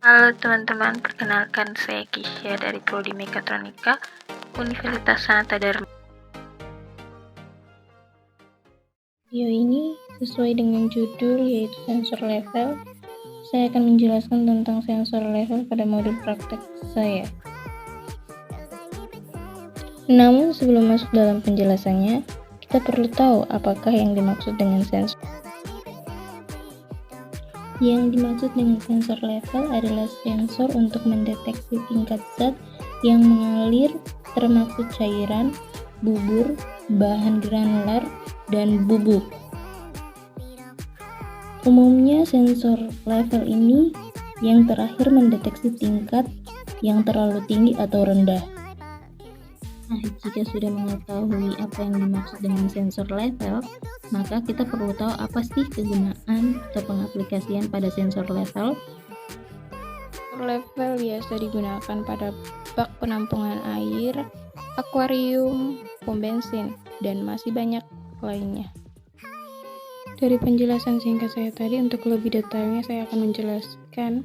Halo teman-teman, perkenalkan saya Kisya dari Prodi Mekatronika Universitas Sanata Dharma. Video ini sesuai dengan judul yaitu sensor level. Saya akan menjelaskan tentang sensor level pada modul praktek saya. Namun sebelum masuk dalam penjelasannya, kita perlu tahu apakah yang dimaksud dengan sensor. Yang dimaksud dengan sensor level adalah sensor untuk mendeteksi tingkat zat yang mengalir, termasuk cairan, bubur, bahan granular, dan bubuk. Umumnya sensor level ini yang terakhir mendeteksi tingkat yang terlalu tinggi atau rendah. Nah, jika sudah mengetahui apa yang dimaksud dengan sensor level, maka kita perlu tahu apa sih kegunaan atau pengaplikasian pada sensor level. Sensor level biasa digunakan pada bak penampungan air, akuarium, pom bensin, dan masih banyak lainnya. Dari penjelasan singkat saya tadi, untuk lebih detailnya saya akan menjelaskan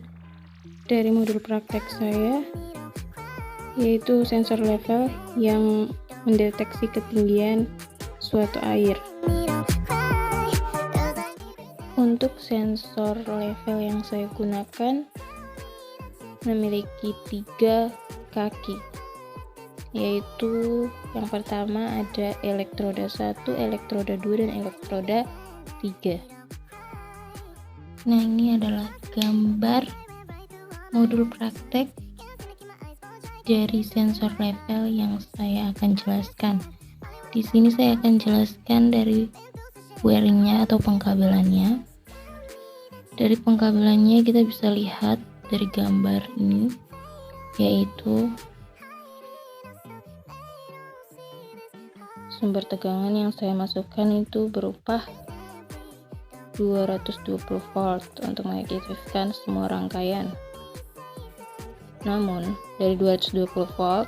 dari modul praktek saya, yaitu sensor level yang mendeteksi ketinggian suatu air. Untuk sensor level yang saya gunakan memiliki 3 kaki, yaitu yang pertama ada elektroda 1, elektroda 2, dan elektroda 3. Nah, ini adalah gambar modul praktek dari sensor level yang saya akan jelaskan. Di sini saya akan jelaskan dari wiringnya atau pengkabelannya. Dari pengkabelannya kita bisa lihat dari gambar ini, yaitu sumber tegangan yang saya masukkan itu berupa 220 volt untuk mengaktifkan semua rangkaian. Namun dari 220 volt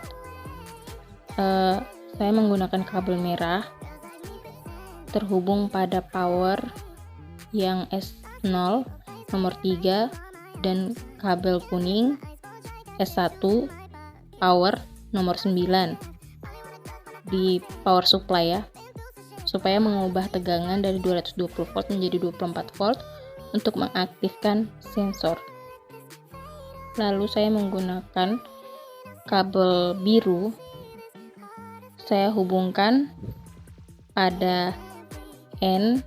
saya menggunakan kabel merah terhubung pada power yang S0 nomor 3 dan kabel kuning S1 power nomor 9 di power supply ya, supaya mengubah tegangan dari 220 volt menjadi 24 volt untuk mengaktifkan sensor. Lalu saya menggunakan kabel biru, saya hubungkan pada N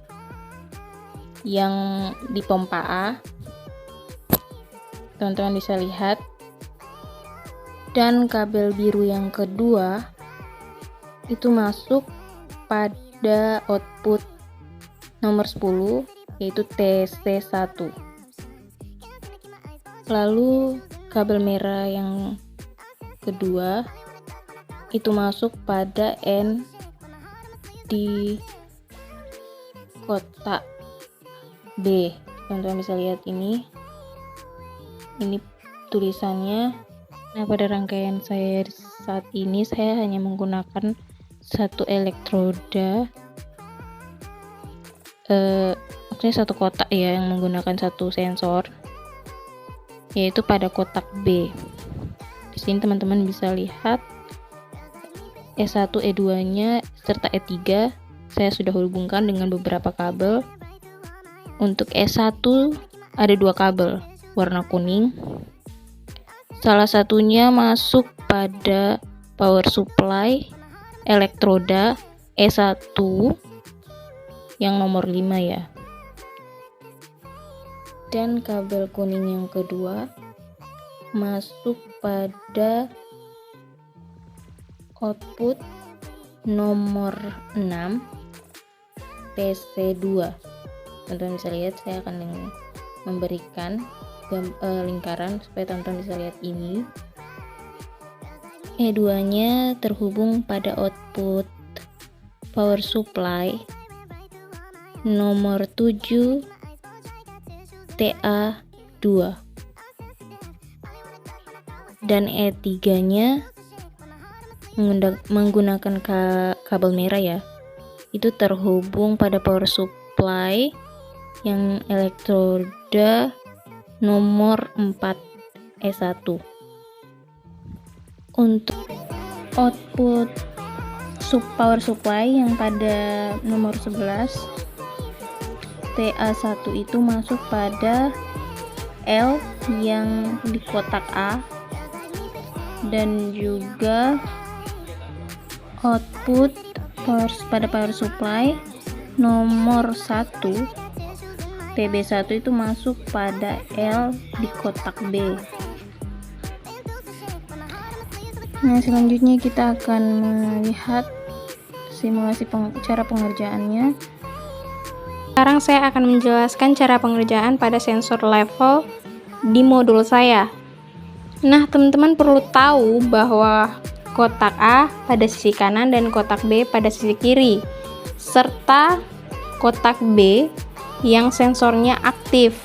yang di pompa A, teman-teman bisa lihat, dan kabel biru yang kedua itu masuk pada output nomor 10, yaitu TC1. Lalu kabel merah yang kedua itu masuk pada N di kotak B. Teman-teman bisa lihat ini tulisannya. Nah, pada rangkaian saya saat ini saya hanya menggunakan satu elektroda, maksudnya satu kotak ya, yang menggunakan satu sensor, yaitu pada kotak B. Di sini teman-teman bisa lihat E1, E2-nya serta E3 saya sudah hubungkan dengan beberapa kabel. Untuk E1 ada 2 kabel warna kuning. Salah satunya masuk pada power supply elektroda E1 yang nomor 5 ya. Dan kabel kuning yang kedua masuk pada output nomor 6 PC2. Teman-teman bisa lihat, saya akan memberikan lingkaran supaya teman-teman bisa lihat ini. E2-nya terhubung pada output power supply nomor 7 TA2, dan E3-nya menggunakan kabel merah ya, itu terhubung pada power supply yang elektroda nomor 4 E1. Untuk output power supply yang pada nomor 11, TA1 itu masuk pada L yang di kotak A, dan juga output pada power supply nomor 1 PB1 itu masuk pada L di kotak B. Nah, selanjutnya kita akan melihat simulasi cara pengerjaannya. Sekarang saya akan menjelaskan cara pengerjaan pada sensor level di modul saya. Nah, teman-teman perlu tahu bahwa kotak A pada sisi kanan dan kotak B pada sisi kiri, serta kotak B yang sensornya aktif.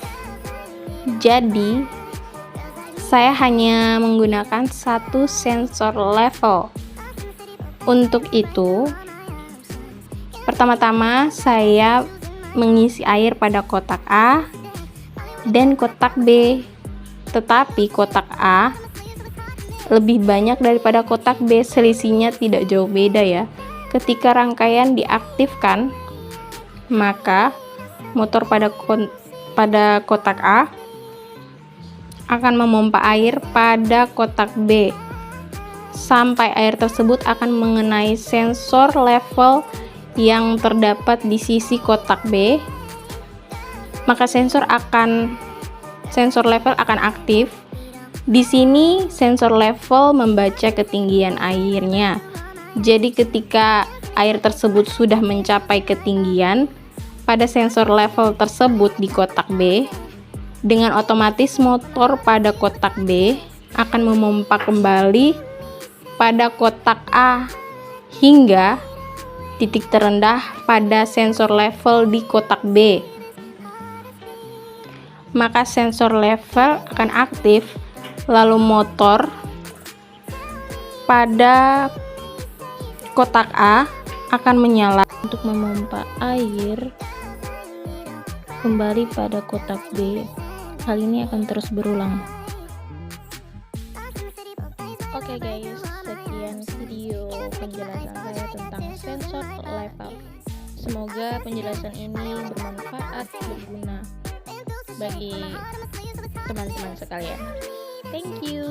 Jadi, saya hanya menggunakan satu sensor level. Untuk itu, pertama-tama saya mengisi air pada kotak A dan kotak B, tetapi kotak A lebih banyak daripada kotak B, selisihnya tidak jauh beda ya. Ketika rangkaian diaktifkan, maka motor pada kotak A akan memompa air pada kotak B sampai air tersebut akan mengenai sensor level yang terdapat di sisi kotak B, maka sensor level akan aktif. Di sini sensor level membaca ketinggian airnya. Jadi ketika air tersebut sudah mencapai ketinggian pada sensor level tersebut di kotak B, dengan otomatis motor pada kotak B akan memompa kembali pada kotak A hingga titik terendah pada sensor level di kotak B. Maka sensor level akan aktif, lalu motor pada kotak A akan menyala untuk memompa air kembali pada kotak B. Hal ini akan terus berulang. Oke guys, sekian video penjelasan saya tentang sensor level. Semoga penjelasan ini bermanfaat, berguna bagi teman-teman sekalian. Thank you.